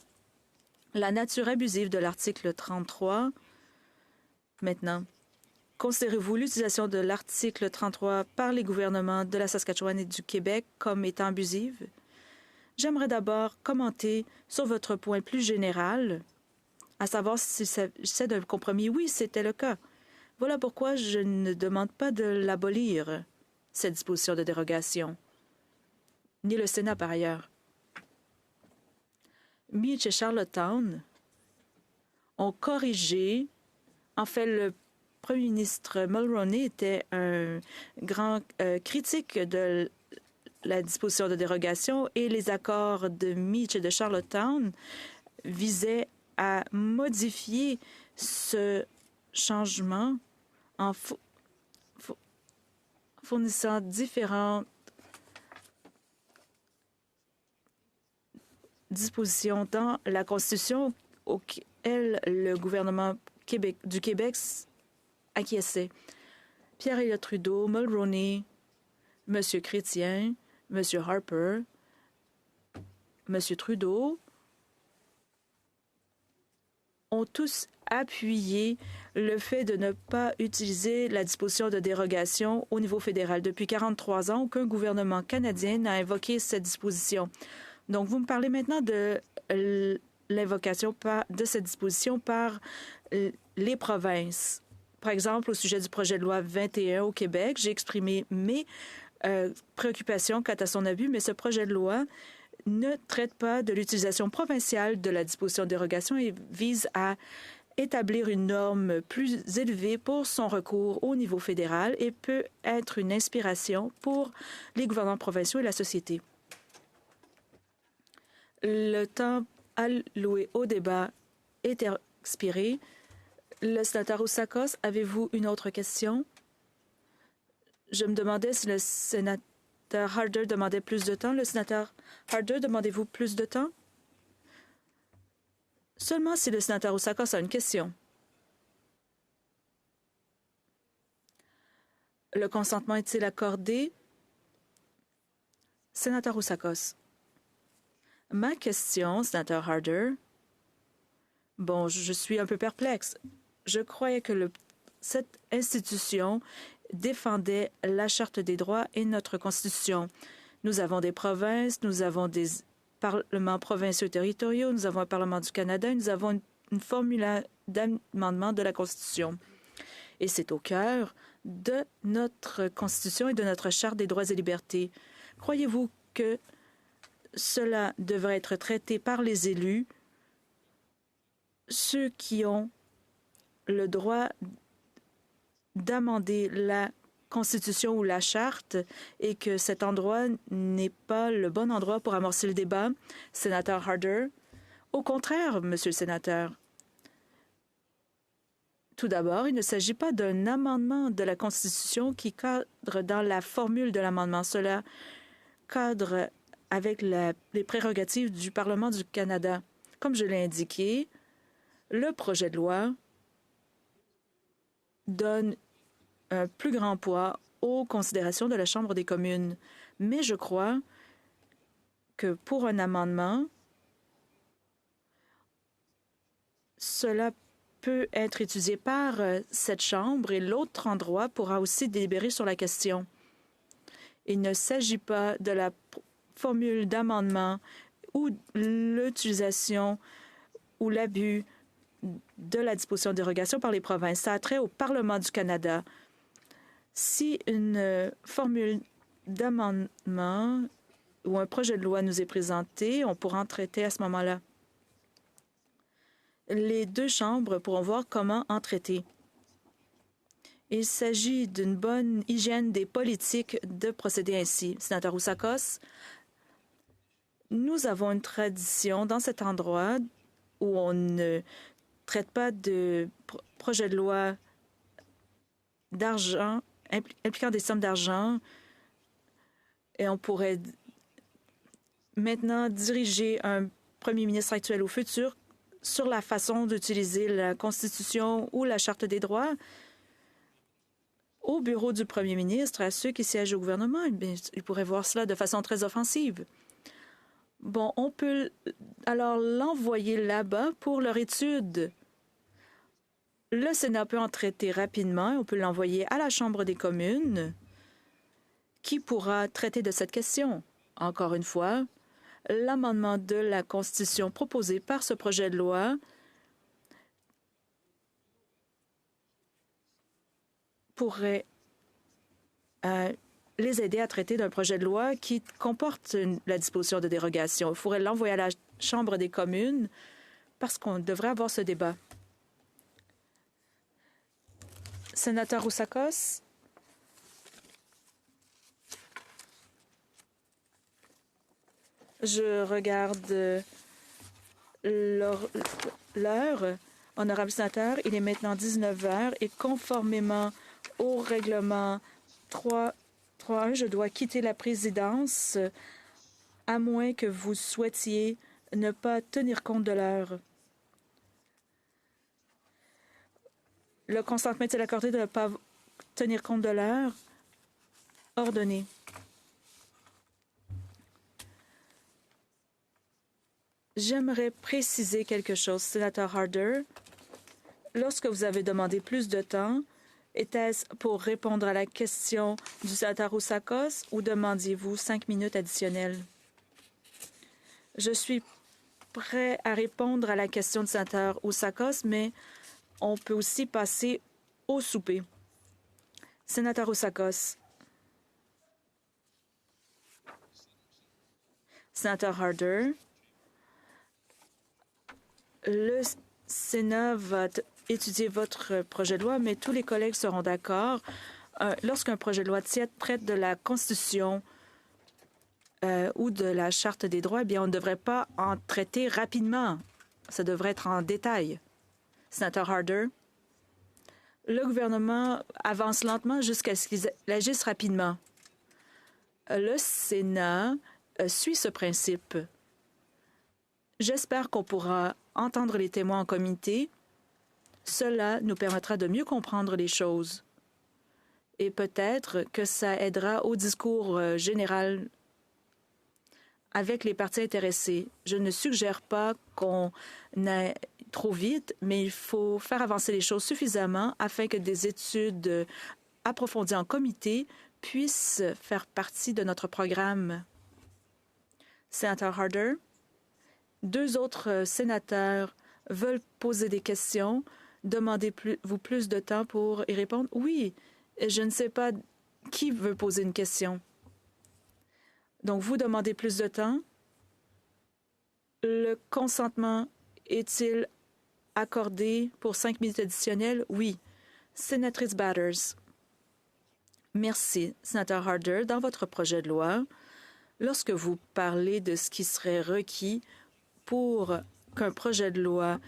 La nature abusive de l'article 33. Maintenant, considérez-vous l'utilisation de l'article 33 par les gouvernements de la Saskatchewan et du Québec comme étant abusive? J'aimerais d'abord commenter sur votre point plus général, à savoir si c'est d'un compromis. Oui, c'était le cas. Voilà pourquoi je ne demande pas de l'abolir, cette disposition de dérogation, ni le Sénat par ailleurs. Meech et Charlottetown ont corrigé. En fait, le premier ministre Mulroney était un grand critique de la disposition de dérogation et les accords de Meech et de Charlottetown visaient à modifier ce changement en fournissant différentes dispositions dans la Constitution auxquelles le gouvernement du Québec acquiesçaient. Pierre-Éliott Trudeau, Mulroney, M. Chrétien, M. Harper, M. Trudeau ont tous appuyé le fait de ne pas utiliser la disposition de dérogation au niveau fédéral. Depuis 43 ans, aucun gouvernement canadien n'a invoqué cette disposition. Donc, vous me parlez maintenant de l'invocation de cette disposition par les provinces. Par exemple, au sujet du projet de loi 21 au Québec, j'ai exprimé mes préoccupations quant à son abus, mais ce projet de loi ne traite pas de l'utilisation provinciale de la disposition de dérogation et vise à établir une norme plus élevée pour son recours au niveau fédéral et peut être une inspiration pour les gouvernements provinciaux et la société. Le temps alloué au débat est expiré. Le sénateur Oussakos, avez-vous une autre question? Je me demandais si le sénateur Harder demandait plus de temps. Le sénateur Harder, demandez-vous plus de temps? Seulement si le sénateur Oussakos a une question. Le consentement est-il accordé? Sénateur Oussakos. Ma question, sénateur Harder. Bon, je suis un peu perplexe. Je croyais que cette institution défendait la Charte des droits et notre Constitution. Nous avons des provinces, nous avons des parlements provinciaux territoriaux, nous avons un Parlement du Canada, nous avons une formule d'amendement de la Constitution. Et c'est au cœur de notre Constitution et de notre Charte des droits et libertés. Croyez-vous que cela devrait être traité par les élus, ceux qui ont le droit d'amender la Constitution ou la Charte et que cet endroit n'est pas le bon endroit pour amorcer le débat? Sénateur Harder. Au contraire, Monsieur le sénateur. Tout d'abord, il ne s'agit pas d'un amendement de la Constitution qui cadre dans la formule de l'amendement. Cela cadre avec les prérogatives du Parlement du Canada. Comme je l'ai indiqué, le projet de loi donne un plus grand poids aux considérations de la Chambre des communes. Mais je crois que pour un amendement, cela peut être étudié par cette Chambre et l'autre endroit pourra aussi délibérer sur la question. Il ne s'agit pas de la formule d'amendement ou l'utilisation ou l'abus de la disposition de dérogation par les provinces. Ça a trait au Parlement du Canada. Si une formule d'amendement ou un projet de loi nous est présenté, on pourra en traiter à ce moment-là. Les deux chambres pourront voir comment en traiter. Il s'agit d'une bonne hygiène des politiques de procéder ainsi. Sénateur Oussakos, nous avons une tradition dans cet endroit où on ne traite pas de projet de loi d'argent, impliquant des sommes d'argent, et on pourrait maintenant diriger un premier ministre actuel ou futur sur la façon d'utiliser la Constitution ou la Charte des droits au bureau du premier ministre, à ceux qui siègent au gouvernement. Ils pourraient voir cela de façon très offensive. Bon, on peut alors l'envoyer là-bas pour leur étude. Le Sénat peut en traiter rapidement. On peut l'envoyer à la Chambre des communes qui pourra traiter de cette question. Encore une fois, l'amendement de la Constitution proposé par ce projet de loi pourrait les aider à traiter d'un projet de loi qui comporte la disposition de dérogation. Il faudrait l'envoyer à la Chambre des communes parce qu'on devrait avoir ce débat. Sénateur Oussakos. Je regarde l'heure. Honorable sénateur, il est maintenant 19 heures et conformément au règlement 3.1, je dois quitter la présidence à moins que vous souhaitiez ne pas tenir compte de l'heure. Le consentement est-il accordé de ne pas tenir compte de l'heure? Ordonné. J'aimerais préciser quelque chose, sénateur Harder. Lorsque vous avez demandé plus de temps, était-ce pour répondre à la question du sénateur Oussakos ou demandiez-vous 5 minutes additionnelles? Je suis prêt à répondre à la question du sénateur Oussakos, mais on peut aussi passer au souper. Sénateur Oussakos. Sénateur Harder. Le Sénat va étudier votre projet de loi, mais tous les collègues seront d'accord. Lorsqu'un projet de loi traite de la Constitution ou de la Charte des droits, eh bien, on ne devrait pas en traiter rapidement. Ça devrait être en détail. Sénateur Harder, le gouvernement avance lentement jusqu'à ce qu'il agisse rapidement. Le Sénat suit ce principe. J'espère qu'on pourra entendre les témoins en comité. Cela nous permettra de mieux comprendre les choses. Et peut-être que ça aidera au discours général avec les parties intéressées. Je ne suggère pas qu'on aille trop vite, mais il faut faire avancer les choses suffisamment afin que des études approfondies en comité puissent faire partie de notre programme. Sénateur Harder, 2 autres sénateurs veulent poser des questions. Demandez-vous plus de temps pour y répondre? Oui, je ne sais pas qui veut poser une question. Donc, vous demandez plus de temps. Le consentement est-il accordé pour 5 minutes additionnelles? Oui. Sénatrice Batters. Merci, sénateur Harder. Dans votre projet de loi, lorsque vous parlez de ce qui serait requis pour qu'un projet de loi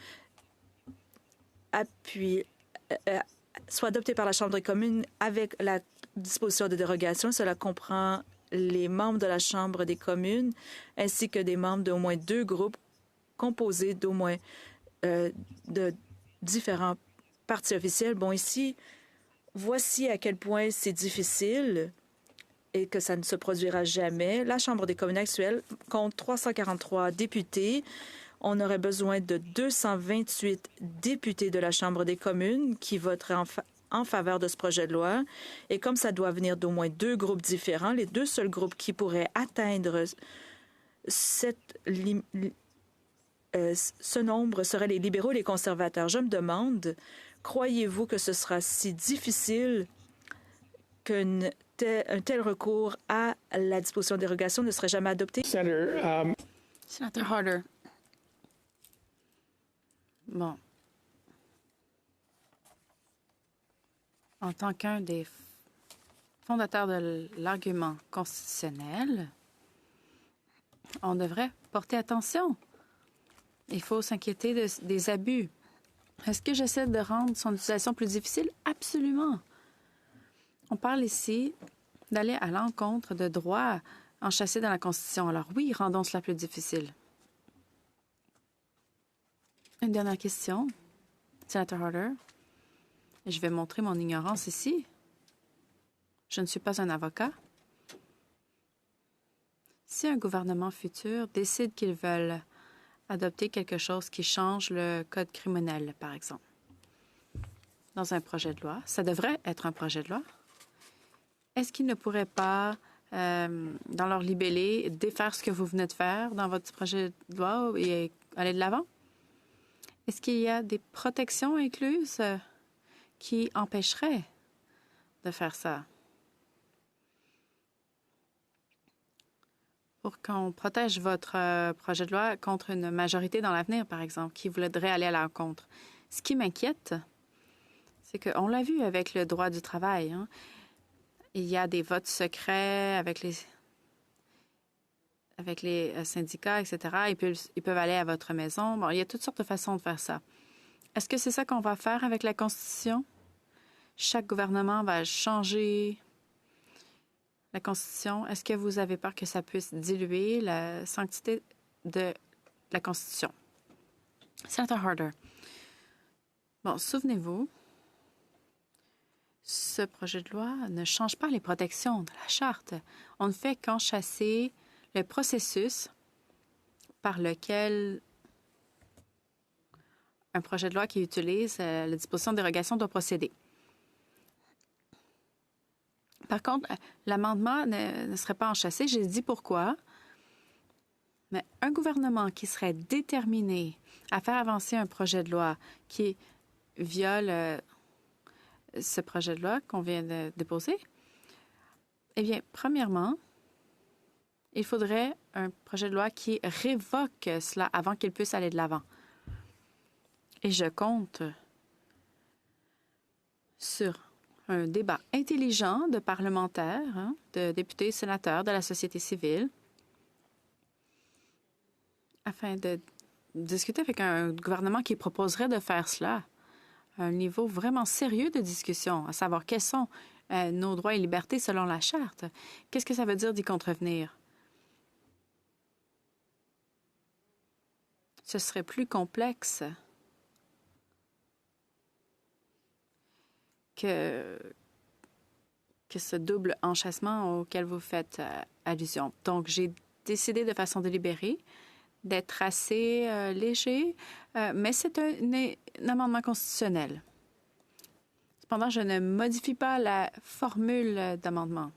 soit adopté par la Chambre des communes avec la disposition de dérogation, cela comprend les membres de la Chambre des communes ainsi que des membres d'au moins 2 groupes composés d'au moins de différents partis officiels. Bon, ici, voici à quel point c'est difficile et que ça ne se produira jamais. La Chambre des communes actuelle compte 343 députés. On aurait besoin de 228 députés de la Chambre des communes qui voteraient en faveur de ce projet de loi. Et comme ça doit venir d'au moins 2 groupes différents, les 2 seuls groupes qui pourraient atteindre ce nombre seraient les libéraux et les conservateurs. Je me demande, croyez-vous que ce sera si difficile qu'un tel recours à la disposition de dérogation ne serait jamais adopté? Sénateur Harder. Bon. En tant qu'un des fondateurs de l'argument constitutionnel, on devrait porter attention. Il faut s'inquiéter des abus. Est-ce que j'essaie de rendre son utilisation plus difficile? Absolument. On parle ici d'aller à l'encontre de droits enchâssés dans la Constitution. Alors oui, rendons cela plus difficile. Une dernière question, sénateur Harder. Je vais montrer mon ignorance ici. Je ne suis pas un avocat. Si un gouvernement futur décide qu'ils veulent adopter quelque chose qui change le code criminel, par exemple, dans un projet de loi, ça devrait être un projet de loi, est-ce qu'ils ne pourraient pas, dans leur libellé, défaire ce que vous venez de faire dans votre projet de loi et aller de l'avant? Est-ce qu'il y a des protections incluses qui empêcheraient de faire ça? Pour qu'on protège votre projet de loi contre une majorité dans l'avenir, par exemple, qui voudrait aller à l'encontre. Ce qui m'inquiète, c'est qu'on l'a vu avec le droit du travail. Hein? Il y a des votes secrets avec les syndicats, etc. Ils peuvent aller à votre maison. Bon, il y a toutes sortes de façons de faire ça. Est-ce que c'est ça qu'on va faire avec la Constitution? Chaque gouvernement va changer la Constitution. Est-ce que vous avez peur que ça puisse diluer la sanctité de la Constitution? Sénateur Harder. Bon, souvenez-vous ce projet de loi ne change pas les protections de la Charte. On ne fait qu'enchasser le processus par lequel un projet de loi qui utilise la disposition de dérogation doit procéder. Par contre, l'amendement ne serait pas enchâssé. J'ai dit pourquoi. Mais un gouvernement qui serait déterminé à faire avancer un projet de loi qui viole ce projet de loi qu'on vient de déposer, eh bien, premièrement, il faudrait un projet de loi qui révoque cela avant qu'il puisse aller de l'avant. Et je compte sur un débat intelligent de parlementaires, de députés, sénateurs, de la société civile, afin de discuter avec un gouvernement qui proposerait de faire cela à un niveau vraiment sérieux de discussion, à savoir quels sont nos droits et libertés selon la Charte. Qu'est-ce que ça veut dire d'y contrevenir? Ce serait plus complexe que ce double enchâssement auquel vous faites allusion. Donc, j'ai décidé de façon délibérée d'être assez léger, mais c'est un amendement constitutionnel. Cependant, je ne modifie pas la formule d'amendement.